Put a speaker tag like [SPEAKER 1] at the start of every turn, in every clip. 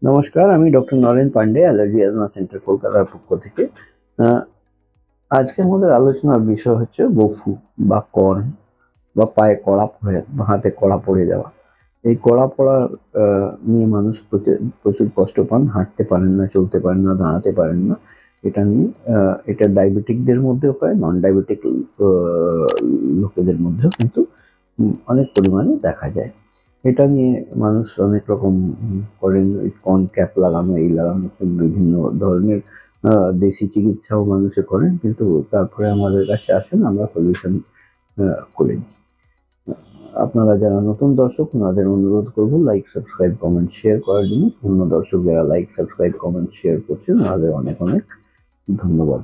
[SPEAKER 1] নমস্কার, আমি doctor Naren Pandey, allergy asthma centre, কলকাতার পক্ষ থেকে। আহ, আজকে আমাদের আলোচনার বিষয় হচ্ছে বফু বা কর্ন বা পায়ে কড়া পড়ে বা হাতে কড়া পড়ে যাওয়া। এই কড়া পড়ার নিয়ে মানুষ প্রচুর কষ্ট পান, হাঁটতে পারেন না, চলতে পারেন না, দাঁড়াতে পারেন না। এটা নিয়ে এটা ডায়াবেটিকদের মধ্যেও হয়, নন ডায়াবেটিক লোকেদের মধ্যেও কিন্তু অনেক পরিমাণে দেখা যায়। এটা নিয়ে মানুষ অনেক রকম করেন, কর্ন ক্যাপ লাগানো, এই লাগানো, বিভিন্ন ধরনের দেশি চিকিৎসাও মানুষে করেন, কিন্তু তারপরে আমাদের কাছে আসেন, আমরা সলিউশন করে দিই। আপনারা যারা নতুন দর্শক, ওনাদের অনুরোধ করবো লাইক, সাবস্ক্রাইব, কমেন্ট, শেয়ার করার জন্য। পুরনো দর্শক যারা লাইক, সাবস্ক্রাইব, কমেন্ট, শেয়ার করছেন, ওনাদের অনেক অনেক ধন্যবাদ।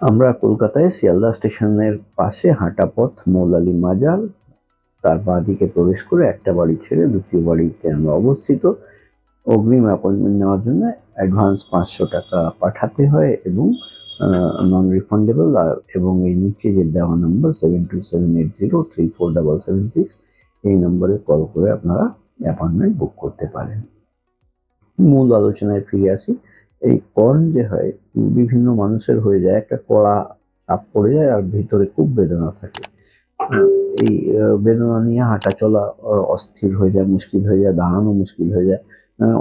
[SPEAKER 1] আমরা কলকাতায় শিয়ালদা স্টেশনের পাশে হাঁটা পথ মৌলালী মাজার, তার বাঁদিকে প্রবেশ করে একটা বাড়ি ছেড়ে দ্বিতীয় বাড়িতে আমরা অবস্থিত। অগ্রিম অ্যাপয়েন্টমেন্ট নেওয়ার জন্য অ্যাডভান্স 500 টাকা পাঠাতে হয় এবং নন রিফান্ডেবল। এবং এই নিচে যে দেওয়া নাম্বার 7278034776, এই নম্বরে কল করে আপনারা অ্যাপয়েন্টমেন্ট বুক করতে পারেন। মূল আলোচনায় ফিরে আসি। এই কর্ন যে হয়, বিভিন্ন মানুষের হয়ে যায়, একটা কড়া চাপ পড়ে যায় আর ভিতরে খুব বেদনা থাকে। এই বেদনা নিয়ে হাঁটা চলা অস্থির হয়ে যায়, মুশকিল হয়ে যায়, দাঁড়ানো মুশকিল হয়ে যায়।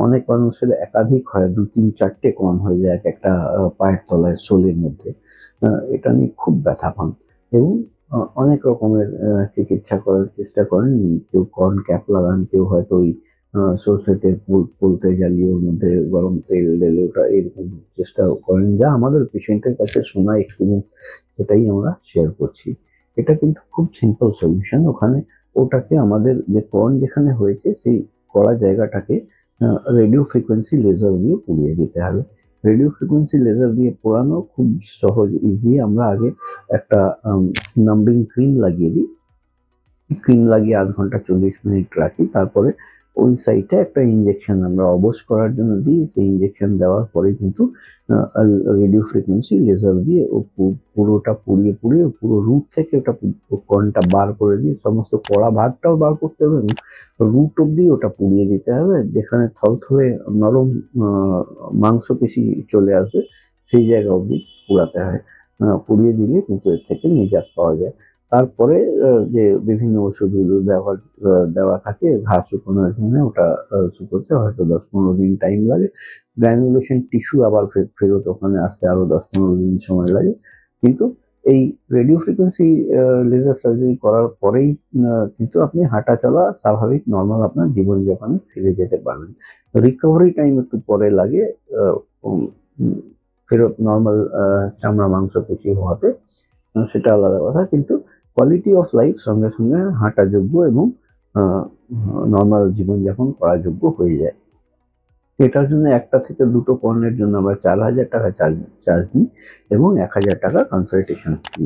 [SPEAKER 1] অনেক মানুষের একাধিক হয়, 2, 3, 4টে কর্ন হয়ে যায় এক একটা পায়ের তলায়, সোলের মধ্যে। এটা নিয়ে খুব ব্যথা পান এবং অনেক রকমের চিকিৎসা করার চেষ্টা করেন। কেউ কর্ন ক্যাপ লাগান, কেউ হয়তো ওই সর্ষে তেল পোলতে জ্বালিয়ে ওর মধ্যে গরম তেল ঢেলে ওটা এরকম চেষ্টাও করেন, যা আমাদের পেশেন্টের কাছে শোনা এক্সপিরিয়েন্স, সেটাই আমরা শেয়ার করছি। এটা কিন্তু খুব সিম্পল সলিউশন। ওখানে ওটাকে আমাদের যে কর্ন যেখানে হয়েছে সেই কড়া জায়গাটাকে রেডিও ফ্রিকোয়েন্সি লেজার দিয়ে পুড়িয়ে দিতে হবে। রেডিও ফ্রিকোয়েন্সি লেজার দিয়ে পোড়ানো খুব সহজ, ইজি। আমরা আগে একটা নাম্বিং ক্রিম লাগিয়ে দিই, ক্রিম লাগিয়ে 0.5 ঘন্টা 40 মিনিট রাখি, তারপরে ওই সাইটে একটা ইঞ্জেকশন আমরা অবশ করার জন্য দিই। সেই ইঞ্জেকশন দেওয়ার পরে কিন্তু রেডিও ফ্রিকোয়েন্সি লেজার দিয়ে ও পুরোটা পুড়িয়ে পুড়িয়ে পুরো রুট থেকে ওটা কর্নটা বার করে দিয়ে, সমস্ত কড়া ভাগটাও বার করতে হবে এবং রুট অব্দি ওটা পুড়িয়ে দিতে হবে। যেখানে থলথলে নরম মাংসপেশি চলে আসবে, সেই জায়গা অব্দি পুড়াতে হয়। পুড়িয়ে দিলে কিন্তু এর থেকে নিজাত পাওয়া যায়। তারপরে যে বিভিন্ন ওষুধগুলো দেওয়া থাকে ঘা শুকোনোর জন্য, ওটা শুকোতে হয়তো 10-15 দিন টাইম লাগে। গ্র্যানুলেশন টিস্যু আবার ফেরত ওখানে আসতে আরো 10-15 দিন সময় লাগে। কিন্তু এই রেডিও ফ্রিকোয়েন্সি লেজার সার্জারি করার পরেই কিন্তু আপনি হাঁটা চলা স্বাভাবিক নর্মাল আপনার জীবনযাপনে ফিরে যেতে পারবেন। রিকভারি টাইম একটু পরে লাগে ফেরত নর্মাল চামড়া মাংসপেশি হওয়াতে, সেটা আলাদা কথা। কিন্তু কোয়ালিটি অফ লাইফ সঙ্গে সঙ্গে হাঁটা যোগ্য এবং নর্মাল জীবনযাপন করা যোগ্য হয়ে যায়। এটার জন্য একটা থেকে দুটো পণ্যের জন্য আমরা 4,000 টাকা চার্জ নিই এবং 1,000 টাকা কনসালটেশন ফি।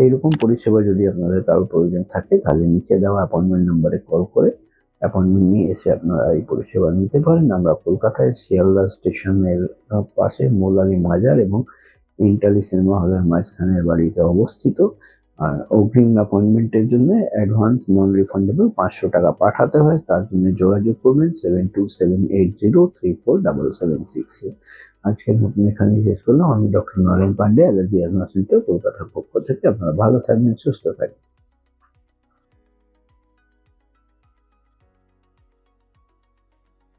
[SPEAKER 1] এইরকম পরিষেবা যদি আপনাদের কারো প্রয়োজন থাকে, তাহলে নিচে দেওয়া অ্যাপয়েন্টমেন্ট নাম্বারে কল করে অ্যাপয়েন্টমেন্ট নিয়ে এসে আপনারা এই পরিষেবা নিতে পারেন। আমরা কলকাতায় শিয়ালদা স্টেশনের পাশে মৌলালী মাজার এবং ইন্টালি সিনেমা হলের মাঝখানের বাড়িতে অবস্থিত। আর অগ্রিম অ্যাপয়েন্টমেন্টের জন্য অ্যাডভান্স নন রিফান্ডেবল 500 টাকা পাঠাতে হয়। তার জন্য যোগাযোগ করবেন 7278034776-এ। আজকের মতন এখানেই শেষ করলাম। আমি doctor Naren Pandey, allergy asthma centre, কলকাতার পক্ষ থেকে। আপনারা ভালো থাকবেন, সুস্থ থাকবেন।